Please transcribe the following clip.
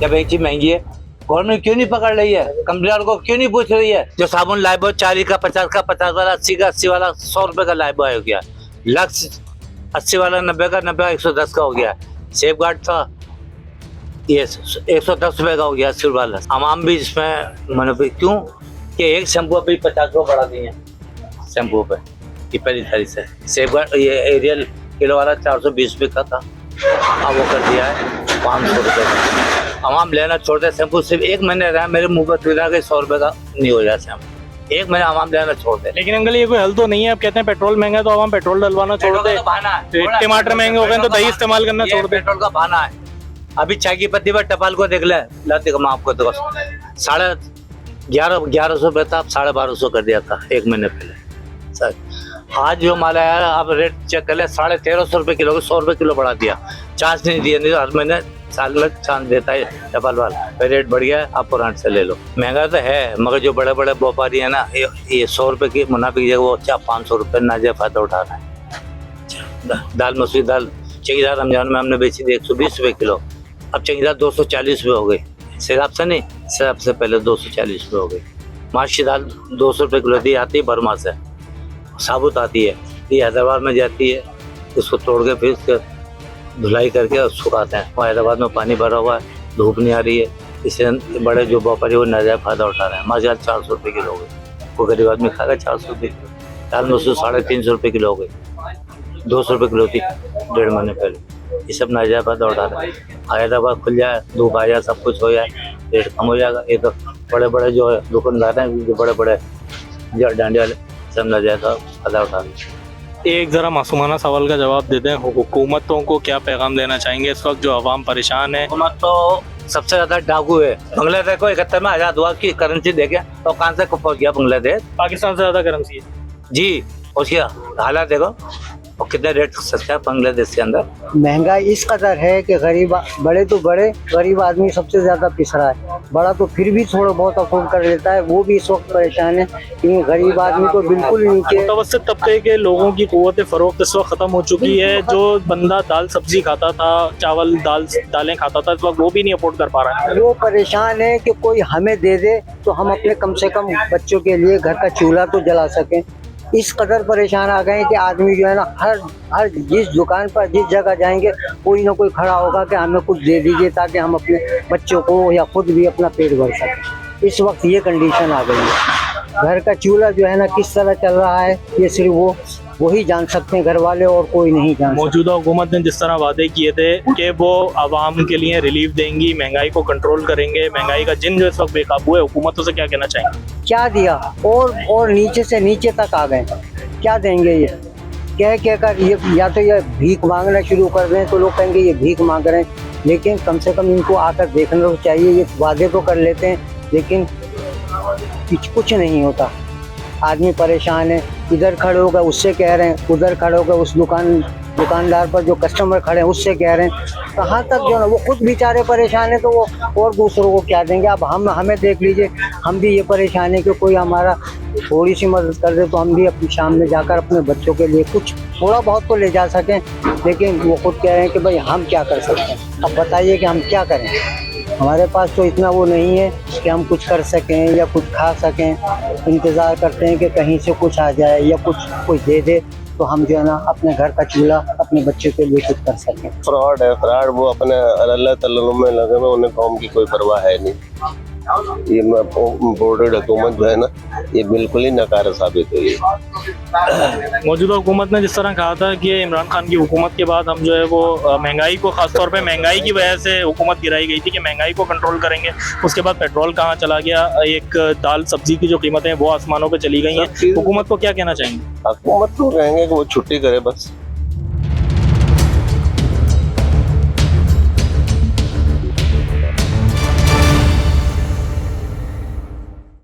जब एक चीज महंगी है गवर्नमेंट क्यों नहीं पकड़ रही है, कंपनी को क्यों नहीं पूछ रही है। जो साबुन लाइबॉय 40 का 50 का 50 वाला 80 का 80 वाला 100 रुपए का लाइबॉय हो गया, लक्स 80 वाला 90 का 90 110 का हो गया, सेफगार्ड था ये 110 रुपए का हो गया 80 वाला। आवाम भी इसमें मैंने क्यों कि एक शैम्पू पे 50 रुपये बढ़ा दिए शैम्पू पे, ये पहली तारीख से। सेफगार्ड ये एरियल किलो वाला 420 रुपये का था, अब वो कर दिया है 500 रुपये का। आवाम लेना छोड़ते शैम्पू, सिर्फ एक महीने रहा मेरे मुंह पर पिला के 100 रुपये का नहीं हो जाता शैम्पू, एक महीने आवाम लेना छोड़ दे। लेकिन अंकल ये कोई हल तो नहीं है, आप कहते हैं पेट्रोल महंगा है तो आवाम पेट्रोल डलवाना छोड़ दे, टमाटर महंगे हो गए तो दही इस्तेमाल करना छोड़ दे। पेट्रोल का बहाना है। अभी चाय की पत्ती पर टपाल को देख ले, लाते मैं आपको देखो 1150 रुपये था, अब 1250 कर दिया था एक महीने पहले सर। आज जो माल आया अब रेट चेक कर ले 1350 रुपये किलो, 100 रुपये किलो बढ़ा दिया, चांस नहीं दिया, नहीं हर महीने साल में चांस देता है टपाल वाला। रेट बढ़ गया, आप पुराने से ले लो। महंगा तो है मगर जो बड़े बड़े व्यापारी है ना ये 100 रुपये की मुनाफे की जगह वो 500 रुपये नाजायज फायदा उठा रहा है। दाल मसूरी दाल चकीदार रमजान में हमने बेची थी 120 रुपये किलो, अब चकीदार 240 रुपये हो गई, सिराप से नहीं सिराप से पहले 240 रुपये हो गई। मार्च की दाल 200 रुपये किलो दी आती है बर्मा से, साबुत आती है, ये हैदराबाद में जाती है, इसको तोड़ के फिर इसके धुलाई करके और सुखाते हैं। वो हैदराबाद में पानी भरा हुआ है, धूप नहीं आ रही है, इसलिए बड़े जो व्यापारी वो नाजायज फायदा उठा रहे हैं। मार्च 400 रुपये किलो हो गई, वो गरीब आदमी खाएगा 400 रुपये किलो। दाल मसूर 350 रुपये किलो हो गई, 200 रुपये किलो थी 1.5 महीने पहले। ये सब नाजायज फायदा उठा रहे हैं। हैदराबाद खुल जाए, धूप आ जाए, सब कुछ हो जाए, रेट कम हो जाएगा। ये तो बड़े बड़े जो है दुकानदार हैं, जो बड़े बड़े डांडिया वाले सब नाजायज फायदा उठा रहे हैं। एक जरा मासूमाना सवाल का जवाब देते हैं, हुकूमतों को क्या पैगाम देना चाहेंगे इस वक्त जो आवाम परेशान है? हुकूमत तो सबसे ज्यादा डाकू है। बांग्लादेश को 71 में आजाद हुआ की करेंसी दे गया तो कहाँ से पहुंच गया बांग्लादेश? पाकिस्तान से ज्यादा करेंसी है जी, उसकी हालात देखो और कितने रेट सस्ता है बांग्लादेश के अंदर। महंगाई इस कदर है कि गरीब बड़े तो बड़े, गरीब आदमी सबसे ज्यादा पिस रहा है। बड़ा तो फिर भी थोड़ा बहुत अफोर्ड कर लेता है, वो भी इस वक्त परेशान है क्योंकि गरीब आदमी तो बिल्कुल नीचे। मुतवस्सित तबके के लोगों की कुव्वत फरोख्त इस वक्त खत्म हो चुकी है। जो बंदा दाल सब्जी खाता था, चावल दालें खाता था, इस वक्त वो भी नहीं अफोर्ड कर पा रहा है। वो परेशान है कि कोई हमें दे दे तो हम अपने कम से कम बच्चों के लिए घर का चूल्हा तो जला सकें। इस कदर परेशान आ गए हैं कि आदमी जो है ना हर जिस दुकान पर जिस जगह जाएंगे कोई ना कोई खड़ा होगा कि हमें कुछ दे दीजिए ताकि हम अपने बच्चों को या खुद भी अपना पेट भर सकें। इस वक्त ये कंडीशन आ गई है। घर का चूल्हा जो है ना किस तरह चल रहा है ये सिर्फ वही जान सकते हैं, घर वाले और कोई नहीं जान सकते। मौजूदा हुकूमत ने जिस तरह वादे किए थे कि वो आवाम के लिए रिलीफ देंगी, महंगाई को कंट्रोल करेंगे, महंगाई का जिन जो इस वक्त बेकाबू है, हुकूमतों से क्या कहना चाहेंगे? क्या दिया और नीचे से नीचे तक आ गए, क्या देंगे ये? कह कर ये या तो ये भीख मांगना शुरू कर दें तो लोग कहेंगे ये भीख मांग रहे हैं, लेकिन कम से कम इनको आकर देखना तो चाहिए। ये वादे तो कर लेते हैं लेकिन कुछ नहीं होता। आदमी परेशान है, इधर खड़े हो गए उससे कह रहे हैं, उधर खड़े हो गए उस दुकानदार पर जो कस्टमर खड़े हैं उससे कह रहे हैं। कहाँ तक जो है वो खुद बेचारे परेशान है तो वो और दूसरों को क्या देंगे? अब हमें देख लीजिए, हम भी ये परेशान है कि कोई हमारा थोड़ी सी मदद कर दे तो हम भी अपनी शाम में जाकर अपने बच्चों के लिए कुछ थोड़ा बहुत तो ले जा सकें। लेकिन वो खुद कह रहे हैं कि भाई हम क्या कर सकते हैं, अब बताइए कि हम क्या करें? हमारे पास तो इतना वो नहीं है कि हम कुछ कर सकें या कुछ खा सकें। इंतज़ार करते हैं कि कहीं से कुछ आ जाए या कुछ दे दे तो हम जो है ना अपने घर का चूल्हा अपने बच्चे के लिए कुछ कर सकें। फ्रॉड है, फ्रॉड वो अपने अल्लाह तल्ला में लगे हुए, उन्हें कौम की कोई परवाह है नहीं। ये बोर्डेड हुकूमत जो है ना ये बिल्कुल ही नकार साबित हुई है। मौजूदा हुकूमत ने जिस तरह कहा था कि इमरान खान की हुकूमत के बाद हम जो है वो महंगाई को, खासतौर पे महंगाई की वजह से हुकूमत गिराई गई थी कि महंगाई को कंट्रोल करेंगे, उसके बाद पेट्रोल कहाँ चला गया, एक दाल सब्जी की जो कीमतें हैं वो आसमानों पे चली गई हैं। हुकूमत को क्या कहना चाहेंगे? हुकूमत को कहेंगे कि वो छुट्टी करे बस।